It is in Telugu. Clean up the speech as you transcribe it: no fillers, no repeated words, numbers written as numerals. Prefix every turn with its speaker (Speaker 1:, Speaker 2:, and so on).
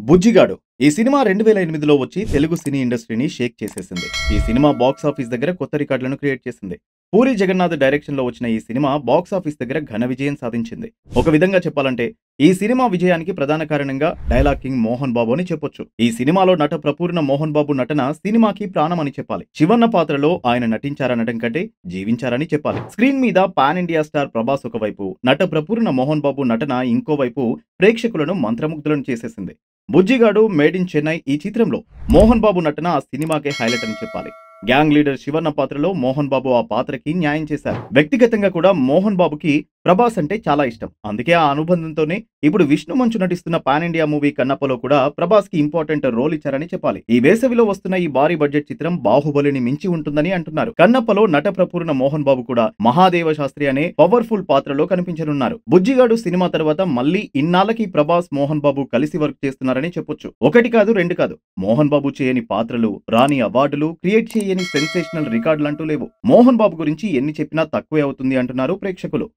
Speaker 1: బుజ్జిగాడు ఈ సినిమా 2008లో వచ్చి తెలుగు సినీ ఇండస్ట్రీని షేక్ చేసేసింది. ఈ సినిమా బాక్స్ ఆఫీస్ దగ్గర కొత్త రికార్డులను క్రియేట్ చేసింది. పూరి జగన్నాథ్ డైరెక్షన్ లో వచ్చిన ఈ సినిమా బాక్స్ ఆఫీస్ దగ్గర ఘన విజయం సాధించింది. ఒక విధంగా చెప్పాలంటే ఈ సినిమా విజయానికి ప్రధాన కారణంగా డైలాగ్ కింగ్ మోహన్ బాబు అని చెప్పొచ్చు. ఈ సినిమాలో నట ప్రపూర్ణ మోహన్ బాబు నటన సినిమాకి ప్రాణం అని చెప్పాలి. శివన్న పాత్రలో ఆయన నటించారనడం కంటే జీవించారని చెప్పాలి. స్క్రీన్ మీద పాన్ ఇండియా స్టార్ ప్రభాస్ ఒకవైపు, నట ప్రపూర్ణ మోహన్ బాబు నటన ఇంకోవైపు ప్రేక్షకులను మంత్రముగ్ధులను చేసేసింది. బుజ్జిగాడు మేడ్ ఇన్ చెన్నై ఈ చిత్రంలో మోహన్ బాబు నటన ఆ సినిమాకే హైలైట్ అని చెప్పాలి. గ్యాంగ్ లీడర్ శివన్న పాత్రలో మోహన్ బాబు ఆ పాత్రకి న్యాయం చేశారు. వ్యక్తిగతంగా కూడా మోహన్ బాబుకి ప్రభాస్ అంటే చాలా ఇష్టం. అందుకే ఆ అనుబంధంతోనే ఇప్పుడు విష్ణు మంచు నటిస్తున్న పాన్ ఇండియా మూవీ కన్నప్పలో కూడా ప్రభాస్ కి ఇంపార్టెంట్ రోల్ ఇచ్చారని చెప్పాలి. ఈ వేసవిలో వస్తున్న ఈ భారీ బడ్జెట్ చిత్రం బాహుబలిని మించి ఉంటుందని అంటున్నారు. కన్నప్పలో నట ప్రపూర్ణ మోహన్ బాబు కూడా మహాదేవ శాస్త్రి అనే పవర్ఫుల్ పాత్రలో కనిపించనున్నారు. బుజ్జిగాడు సినిమా తర్వాత మళ్ళీ ఇన్నాళ్ళకి ప్రభాస్ మోహన్ బాబు కలిసి వర్క్ చేస్తున్నారని చెప్పొచ్చు. ఒకటి కాదు రెండు కాదు, మోహన్ బాబు చేయని పాత్రలు, రాని అవార్డులు, క్రియేట్ చేయని సెన్సేషనల్ రికార్డులంటూ లేవు. మోహన్ బాబు గురించి ఎన్ని చెప్పినా తక్కువే అవుతుంది అంటున్నారు ప్రేక్షకులు.